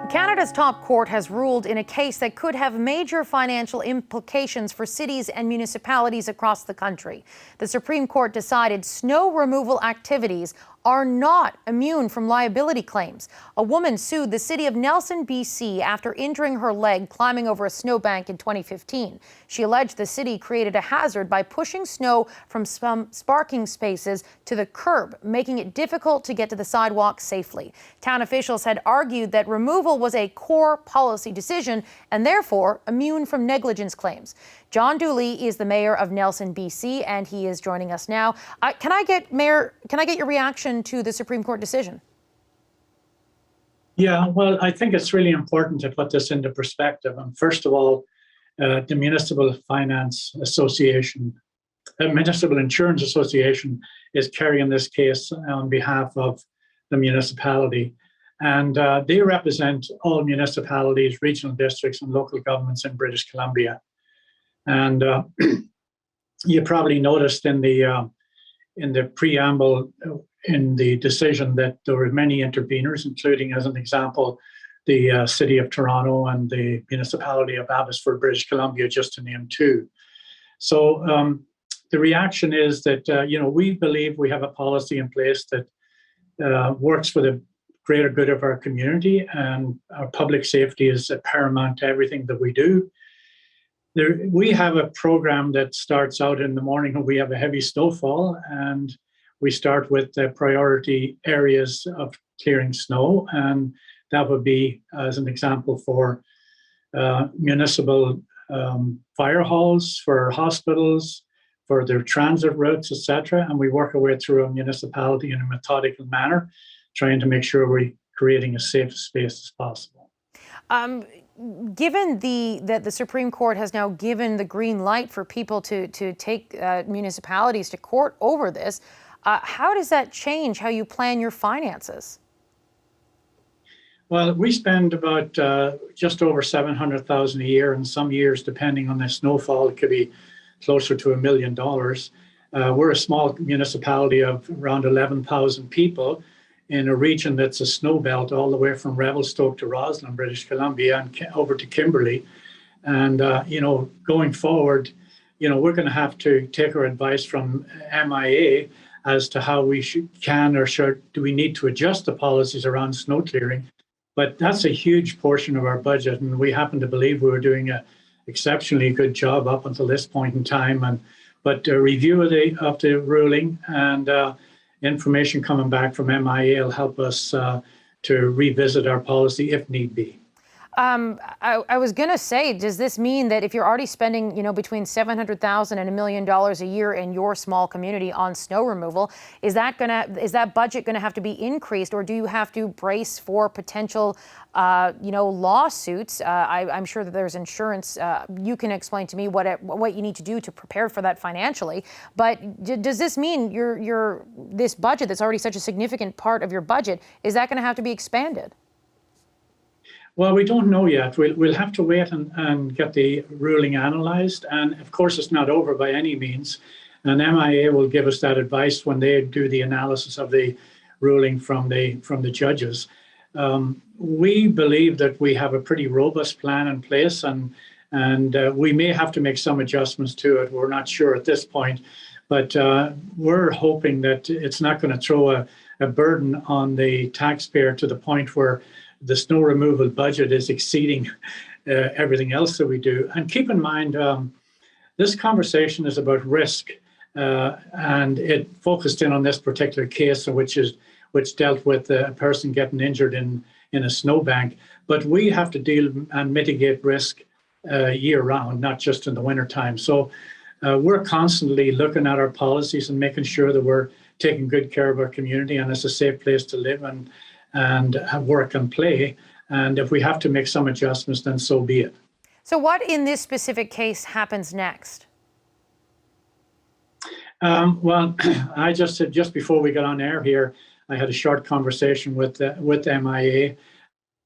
Canada's top court has ruled in a case that could have major financial implications for cities and municipalities across the country. The Supreme Court decided snow removal activities are not immune from liability claims. A woman sued the city of Nelson, BC after injuring her leg climbing over a snowbank in 2015. She alleged the city created a hazard by pushing snow from some parking spaces to the curb, making it difficult to get to the sidewalk safely. Town officials had argued that removal was a core policy decision and therefore immune from negligence claims. John Dooley is the mayor of Nelson, BC, and he is joining us now. Can I get your reaction to the Supreme Court decision? Yeah, well, I think it's really important to put this into perspective. And first of all, the Municipal Insurance Association is carrying this case on behalf of the municipality. And they represent all municipalities, regional districts, and local governments in British Columbia. And you probably noticed in the preamble in the decision that there were many interveners, including, as an example, the City of Toronto and the municipality of Abbotsford, British Columbia, just to name two. So the reaction is that we believe we have a policy in place that works for the greater good of our community, and our public safety is paramount to everything that we do. We have a program that starts out in the morning when we have a heavy snowfall, and we start with the priority areas of clearing snow, and that would be, as an example, for municipal fire halls, for hospitals, for their transit routes, etc. And we work our way through a municipality in a methodical manner, trying to make sure we're creating as safe a space as possible. Given that the Supreme Court has now given the green light for people to take municipalities to court over this, how does that change how you plan your finances? Well, we spend about just over $700,000 a year, and some years, depending on the snowfall, it could be closer to $1 million. We're a small municipality of around 11,000 people in a region that's a snow belt all the way from Revelstoke to Roslyn, British Columbia, and over to Kimberley. And, going forward, we're going to have to take our advice from MIA as to how we do we need to adjust the policies around snow clearing. But that's a huge portion of our budget, and we happen to believe we were doing an exceptionally good job up until this point in time. But a review of the ruling and information coming back from MIA will help us to revisit our policy if need be. I was going to say, does this mean that if you're already spending, between $700,000 and $1 million a year in your small community on snow removal, is that budget going to have to be increased, or do you have to brace for potential, lawsuits? I'm sure that there's insurance. You can explain to me what you need to do to prepare for that financially. But does this mean this budget that's already such a significant part of your budget, is that going to have to be expanded? Well, we don't know yet. We'll have to wait and get the ruling analysed. And of course, it's not over by any means. And MIA will give us that advice when they do the analysis of the ruling from the judges. We believe that we have a pretty robust plan in place, and we may have to make some adjustments to it. We're not sure at this point, but we're hoping that it's not going to throw a burden on the taxpayer to the point where the snow removal budget is exceeding everything else that we do. And keep in mind, this conversation is about risk, and it focused in on this particular case, which dealt with a person getting injured in a snowbank. But we have to deal and mitigate risk year-round, not just in the wintertime. So we're constantly looking at our policies and making sure that we're taking good care of our community and it's a safe place to live and work and play. And if we have to make some adjustments, then so be it. So what in this specific case happens next? Well, I just said, just before we got on air here, I had a short conversation with MIA,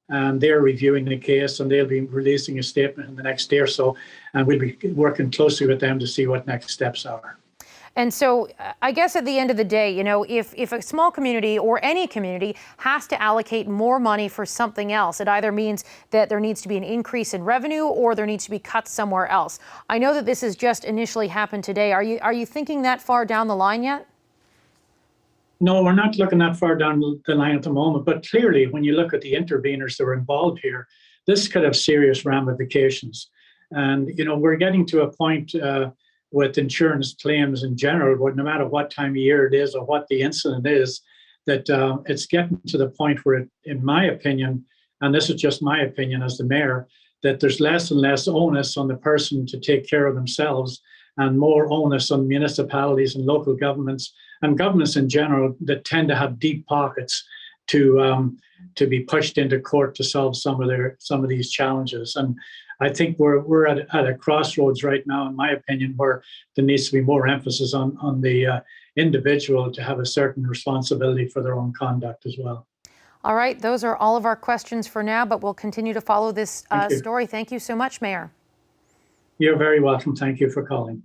and they're reviewing the case, and they'll be releasing a statement in the next day or so, and we'll be working closely with them to see what next steps are. And so I guess at the end of the day, if a small community or any community has to allocate more money for something else, it either means that there needs to be an increase in revenue or there needs to be cuts somewhere else. I know that this has just initially happened today. Are you thinking that far down the line yet? No, we're not looking that far down the line at the moment. But clearly, when you look at the interveners that were involved here, this could have serious ramifications. And, we're getting to a point with insurance claims in general, no matter what time of year it is or what the incident is, that it's getting to the point where, in my opinion, and this is just my opinion as the mayor, that there's less and less onus on the person to take care of themselves and more onus on municipalities and local governments and governments in general that tend to have deep pockets to be pushed into court to solve some of these challenges. And I think we're at a crossroads right now, in my opinion, where there needs to be more emphasis on the individual to have a certain responsibility for their own conduct as well. All right, those are all of our questions for now, but we'll continue to follow this story. Thank you so much, Mayor. You're very welcome. Thank you for calling.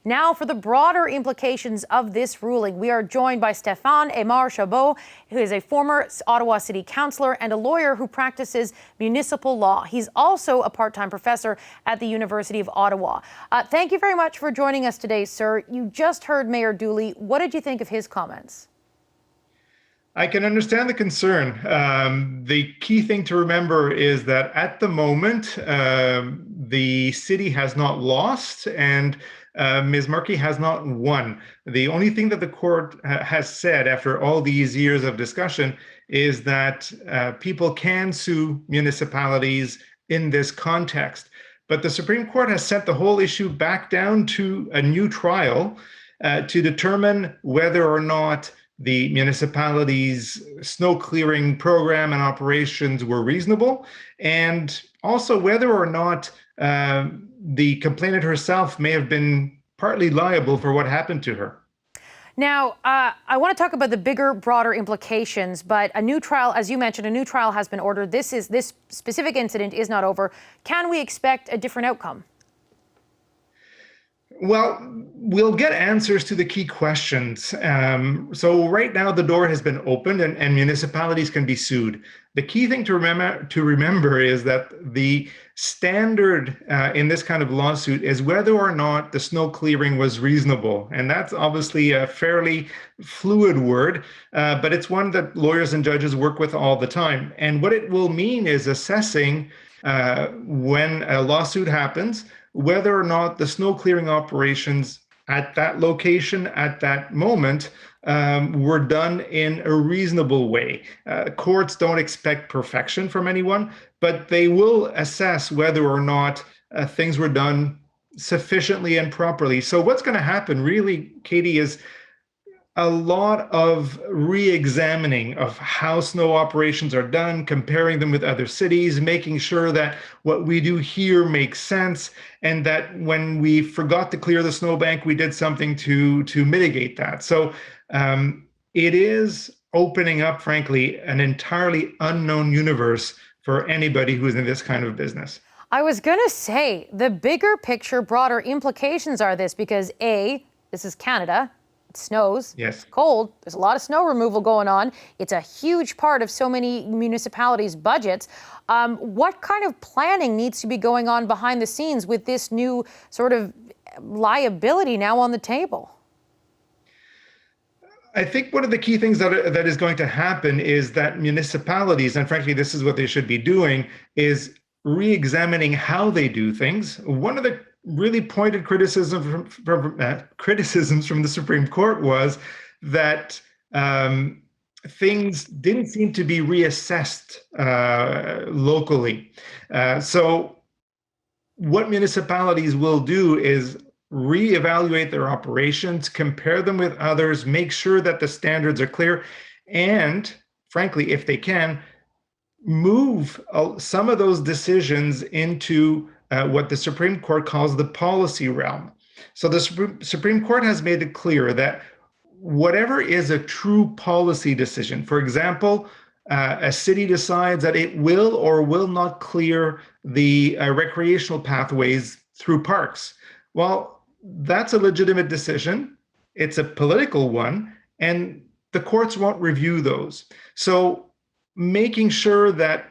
Now, for the broader implications of this ruling, we are joined by Stéphane Aymar-Chabot, who is a former Ottawa City Councillor and a lawyer who practices municipal law. He's also a part-time professor at the University of Ottawa. Thank you very much for joining us today, sir. You just heard Mayor Dooley. What did you think of his comments? I can understand the concern. The key thing to remember is that at the moment, the city has not lost and Ms. Markey has not won. The only thing that the court has said after all these years of discussion is that people can sue municipalities in this context. But the Supreme Court has sent the whole issue back down to a new trial to determine whether or not the municipality's snow clearing program and operations were reasonable, and also whether or not the complainant herself may have been partly liable for what happened to her. Now, I want to talk about the bigger, broader implications, but a new trial, as you mentioned, a new trial has been ordered. This specific incident is not over. Can we expect a different outcome? Well, we'll get answers to the key questions. So right now the door has been opened and municipalities can be sued. The key thing to remember is that the standard in this kind of lawsuit is whether or not the snow clearing was reasonable. And that's obviously a fairly fluid word, but it's one that lawyers and judges work with all the time. And what it will mean is assessing when a lawsuit happens, whether or not the snow clearing operations at that location at that moment were done in a reasonable way. Courts don't expect perfection from anyone, but they will assess whether or not things were done sufficiently and properly. So what's going to happen really, Katie, is a lot of re-examining of how snow operations are done, comparing them with other cities, making sure that what we do here makes sense, and that when we forgot to clear the snowbank, we did something to mitigate that. So it is opening up, frankly, an entirely unknown universe for anybody who's in this kind of business. I was going to say, the bigger picture, broader implications are this, because A, this is Canada. It snows, yes. It's cold, there's a lot of snow removal going on. It's a huge part of so many municipalities' budgets. What kind of planning needs to be going on behind the scenes with this new sort of liability now on the table? I think one of the key things that is going to happen is that municipalities, and frankly, this is what they should be doing, is re-examining how they do things. One of the really pointed criticisms from the Supreme Court was that things didn't seem to be reassessed locally. So what municipalities will do is reevaluate their operations, compare them with others, make sure that the standards are clear, and frankly, if they can, move some of those decisions into what the Supreme Court calls the policy realm. So the Supreme Court has made it clear that whatever is a true policy decision, for example, a city decides that it will or will not clear the recreational pathways through parks. Well, that's a legitimate decision. it's a political one, and the courts won't review those. So making sure that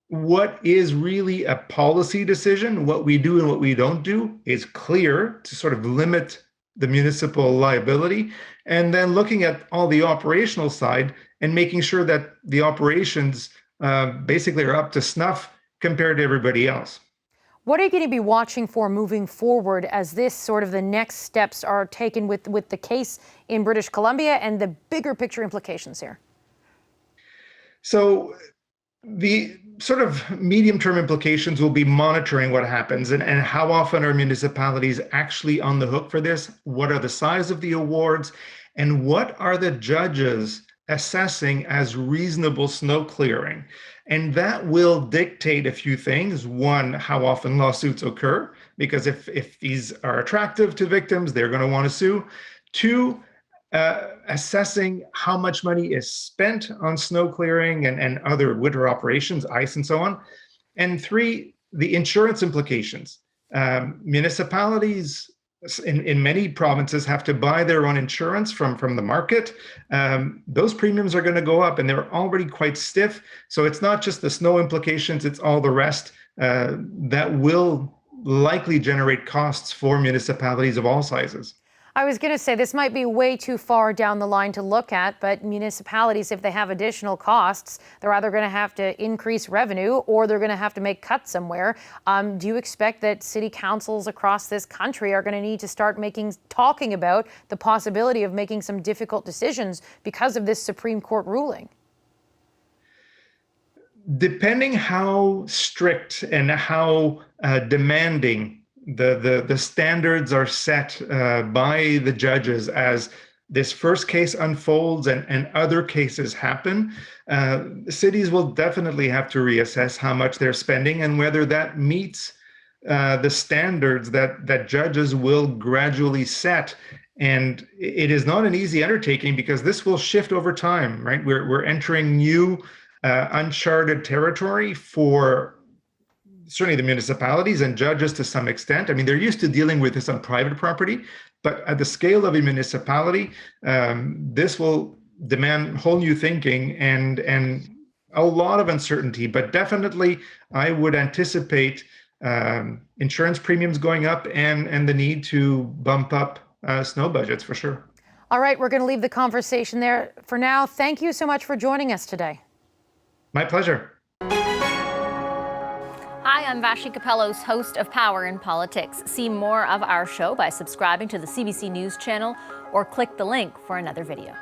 what is really a policy decision, what we do and what we don't do, is clear to sort of limit the municipal liability, and then looking at all the operational side and making sure that the operations basically are up to snuff compared to everybody else. What are you going to be watching for moving forward as this sort of the next steps are taken with the case in British Columbia and the bigger picture implications here? So the sort of medium-term implications will be monitoring what happens and how often are municipalities actually on the hook for this, what are the size of the awards, and what are the judges assessing as reasonable snow clearing. And that will dictate a few things. One, how often lawsuits occur, because if these are attractive to victims, they're going to want to sue. Two, assessing how much money is spent on snow clearing and other winter operations, ice and so on. And three, the insurance implications. Municipalities in many provinces have to buy their own insurance from the market. Those premiums are going to go up, and they're already quite stiff. So it's not just the snow implications, it's all the rest that will likely generate costs for municipalities of all sizes. I was going to say this might be way too far down the line to look at, but municipalities, if they have additional costs, they're either going to have to increase revenue or they're going to have to make cuts somewhere. Do you expect that city councils across this country are going to need to start talking about the possibility of making some difficult decisions because of this Supreme Court ruling? Depending how strict and how demanding the standards are set by the judges as this first case unfolds and other cases happen, cities will definitely have to reassess how much they're spending and whether that meets the standards that judges will gradually set. And it is not an easy undertaking because this will shift over time, right? We're entering new uncharted territory for certainly the municipalities and judges to some extent. I mean, they're used to dealing with this on private property, but at the scale of a municipality, this will demand whole new thinking and a lot of uncertainty. But definitely, I would anticipate insurance premiums going up and the need to bump up snow budgets for sure. All right, we're going to leave the conversation there for now. Thank you so much for joining us today. My pleasure. Hi, I'm Vashi Capellos, host of Power in Politics. See more of our show by subscribing to the CBC News channel or click the link for another video.